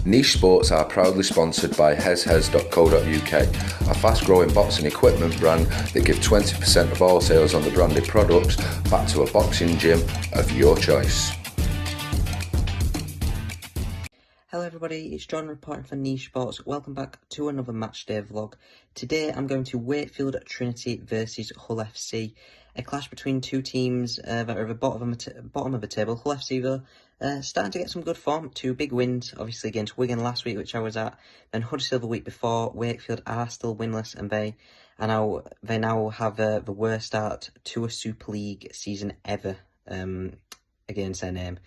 NicheSportz are proudly sponsored by heshes.co.uk, a fast-growing boxing equipment brand that give 20% of all sales on the branded products back to a boxing gym of your choice. Hello everybody, it's John reporting for NicheSportz. Welcome back to another matchday vlog. Today I'm going to Wakefield Trinity versus Hull FC. A clash between two teams that are at the bottom of the table. Hull FC though, starting to get some good form. Two big wins, obviously against Wigan last week, which I was at, then Huddersfield the week before. Wakefield are still winless, and they now have the worst start to a Super League season ever against their name.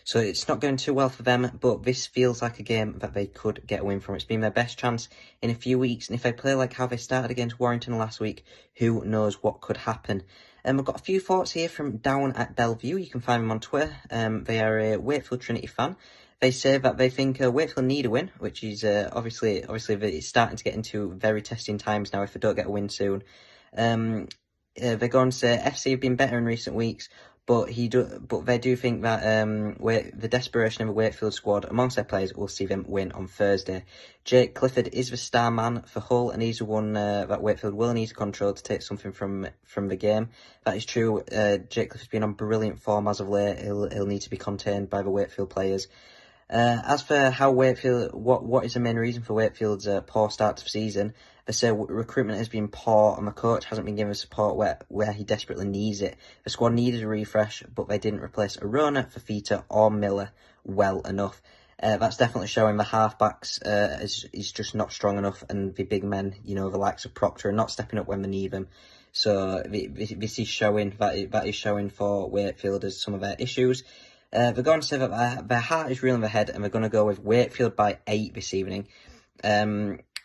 So it's not going too well for them, but this feels like a game that they could get a win from. It's been their best chance in a few weeks, and if they play like how they started against Warrington last week, who knows what could happen. I've got a few thoughts here from down at Bellevue. You can find them on Twitter. They are a Wakefield Trinity fan. They say that they think Wakefield need a win, which is obviously it's starting to get into very testing times now if they don't get a win soon. They go on to say FC have been better in recent weeks, but they do think that the desperation of the Wakefield squad amongst their players will see them win on Thursday. Jake Clifford is the star man for Hull, and he's the one that Wakefield will need to control to take something from the game. That is true. Jake Clifford's been on brilliant form as of late. He'll need to be contained by the Wakefield players. As for how Wakefield, what is the main reason for Wakefield's poor start to the season? They say recruitment has been poor and the coach hasn't been given support where he desperately needs it. The squad needed a refresh, but they didn't replace Arona, Fafita or Miller well enough. That's definitely showing the halfbacks is just not strong enough, and the big men, the likes of Proctor, are not stepping up when they need them. So this is showing that is showing for Wakefield as some of their issues. They're going to say that their heart is real in their head, and they're going to go with Wakefield by 8 this evening.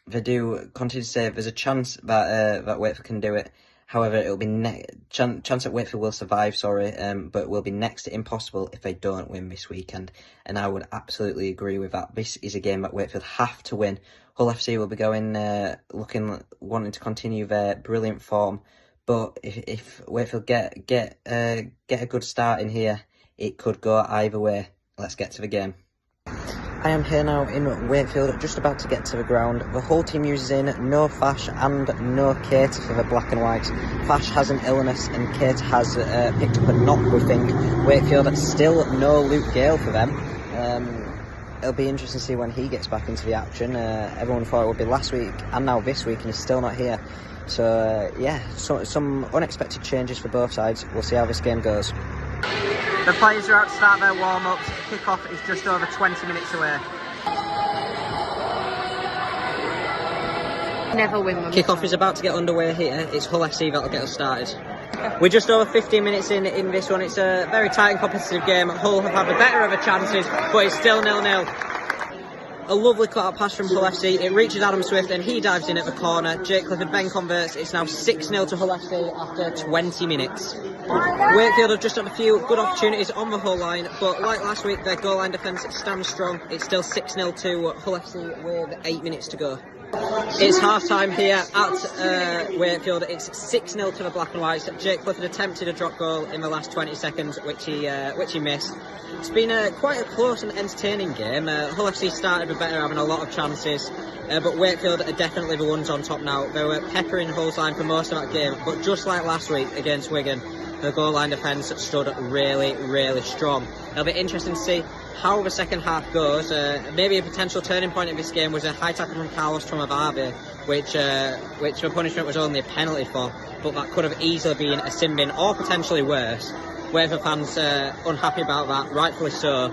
They do continue to say there's a chance that Wakefield can do it. However, it'll be chance that Wakefield will survive, but it will be next to impossible if they don't win this weekend. And I would absolutely agree with that. This is a game that Wakefield have to win. Hull FC will be going wanting to continue their brilliant form, but if Wakefield get a good start in here, it could go either way. Let's get to the game. I am here now in Wakefield, just about to get to the ground. The whole team uses in no Fash and no Kate for the black and whites. Fash has an illness and Kate has picked up a knock, we think. Wakefield, still no Luke Gale for them. It'll be interesting to see when he gets back into the action. Everyone thought it would be last week and now this week, and he's still not here. So some unexpected changes for both sides. We'll see how this game goes. The players are out to start their warm-ups. Kick-off is just over 20 minutes away. Never win one. Kick-off is about to get underway here. It's Hull FC that'll get us started. We're just over 15 minutes in this one. It's a very tight and competitive game. Hull have had the better of the chances, but it's still 0-0. A lovely cut-out pass from Hull FC. It reaches Adam Swift and he dives in at the corner. Jake Clifford then converts. It's now 6-0 to Hull FC after 20 minutes. Wakefield have just had a few good opportunities on the Hull line, but like last week, their goal line defence stands strong. It's still 6-0 to Hull FC with 8 minutes to go. It's half-time here at Wakefield. It's 6-0 to the black and whites. Jake Clifford attempted a drop goal in the last 20 seconds, which he missed. It's been quite a close and entertaining game. Hull FC started with better, having a lot of chances, but Wakefield are definitely the ones on top now. They were peppering Hull's line for most of that game, but just like last week against Wigan, the goal line defence stood really, really strong. It'll be interesting to see how the second half goes. Maybe a potential turning point in this game was a high tackle from Carlos Tromavave, which the punishment was only a penalty for, but that could have easily been a sin bin or potentially worse. Wakefield fans unhappy about that, rightfully so.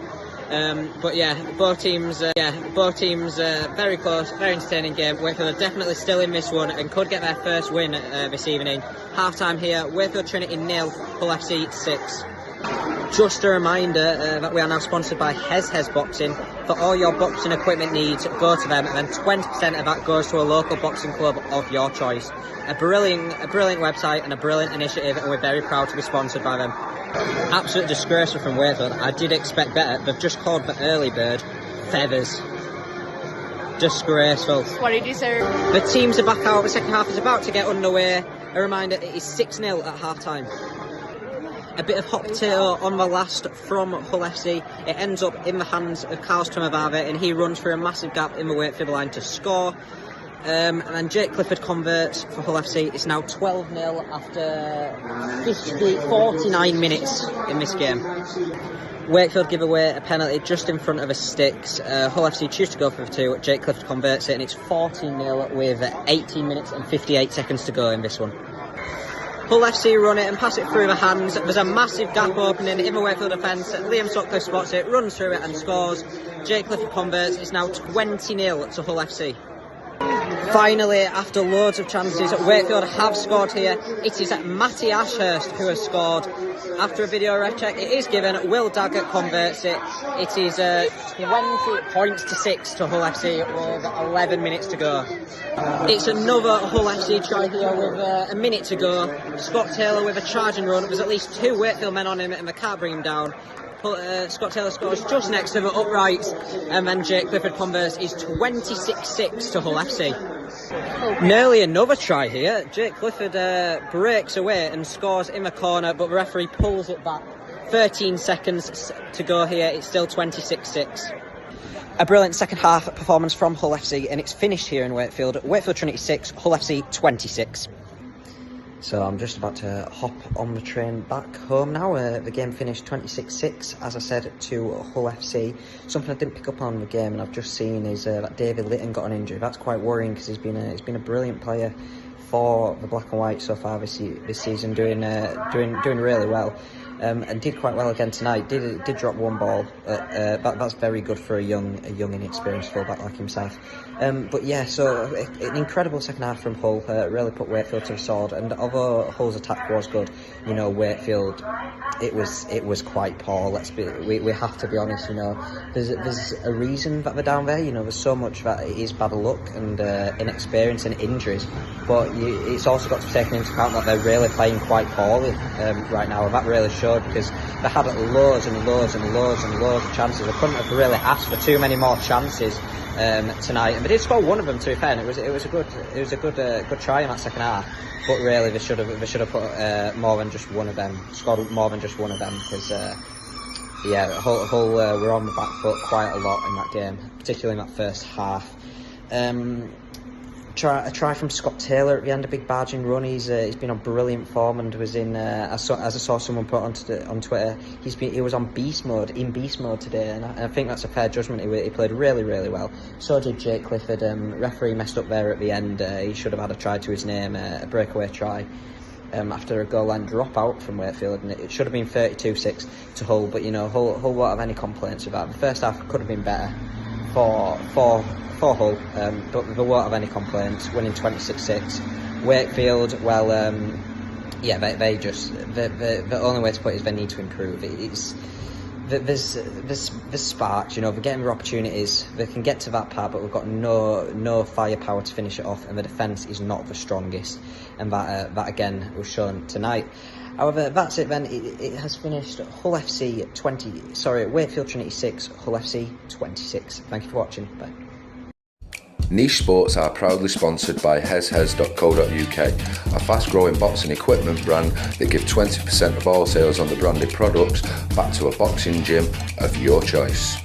But both teams very close, very entertaining game. Wakefield are definitely still in this one and could get their first win this evening. Half time here, Wakefield Trinity 0, Hull FC 6. Just a reminder that we are now sponsored by Hes Boxing. For all your boxing equipment needs, go to them, and then 20% of that goes to a local boxing club of your choice. A brilliant website and a brilliant initiative, and we're very proud to be sponsored by them. Absolute disgraceful from Wakefield. I did expect better. They've just called the early bird feathers. Disgraceful. What did you say? The teams are back out. The second half is about to get underway. A reminder, it is 6-0 at half time. A bit of hot potato on the last from Hull FC. It ends up in the hands of Carl Strömavave, and he runs through a massive gap in the Wakefield line to score. And then Jake Clifford converts for Hull FC. It's now 12-0 after 49 minutes in this game. Wakefield give away a penalty just in front of the sticks. Hull FC choose to go for the 2. Jake Clifford converts it, and it's 14-0 with 18 minutes and 58 seconds to go in this one. Hull FC run it and pass it through the hands. There's a massive gap opening in the Wakefield defence. Liam Sutcliffe spots it, runs through it and scores. Jake Clifford converts. It's now 20-0 to Hull FC. Finally, after loads of chances, Wakefield have scored here. It is Matty Ashurst who has scored. After a video ref check, it is given. Will Daggett converts it. It is 20 points to 6 to Hull FC with 11 minutes to go. It's another Hull FC try here with a minute to go. Scott Taylor with a charging run. There's at least 2 Wakefield men on him and they can't bring him down. Scott Taylor scores just next to the uprights, and then Jake Clifford converts is 26-6 to Hull FC. Nearly another try here. Jake Clifford breaks away and scores in the corner, but the referee pulls it back. 13 seconds to go here. It's still 26-6. A brilliant second half performance from Hull FC, and it's finished here in Wakefield. Wakefield Trinity 6, Hull FC 26. So I'm just about to hop on the train back home now. The game finished 26-6, as I said, to Hull FC. Something I didn't pick up on the game, and I've just seen is that David Litton got an injury. That's quite worrying because he's been a brilliant player for the Black and White so far this season, doing really well. And did quite well again tonight. Did drop one ball. That's very good for a young inexperienced fullback like himself. But yeah, so an incredible second half from Hull. Really put Wakefield to the sword. And although Hull's attack was good, you know, Wakefield, it was quite poor. We have to be honest. You know, there's a reason that they're down there. You know, there's so much that it is bad luck and inexperience and injuries. But it's also got to be taken into account that they're really playing quite poorly right now, and that really showed because they had loads and loads and loads and loads of chances. I couldn't have really asked for too many more chances tonight, and they did score one of them. To be fair, and it was a good try in that second half. But really, they should have put more than just one of them. Scored more than just one of them because Hull were on the back foot quite a lot in that game, particularly in that first half. A try from Scott Taylor at the end, a big barging run. He's been on brilliant form and was in. As I saw someone put on Twitter, he was on beast mode today, and I think that's a fair judgment. He played really well. So did Jake Clifford. Referee messed up there at the end. He should have had a try to his name, a breakaway try. After a goal line dropout from Wakefield, and it should have been 32-6 to Hull. But you know, Hull won't have any complaints about it. The first half could have been better for Hull, but they won't have any complaints. Winning 26-6. Wakefield, well, the only way to put it is they need to improve. There's sparks, you know. They're getting their opportunities. They can get to that part, but we've got no firepower to finish it off, and the defence is not the strongest, and that again was shown tonight. However, that's it then. It has finished Wakefield Trinity 6, Hull FC 26. Thank you for watching. Bye. NicheSportz are proudly sponsored by HesHes.co.uk, a fast-growing boxing equipment brand that give 20% of all sales on the branded products back to a boxing gym of your choice.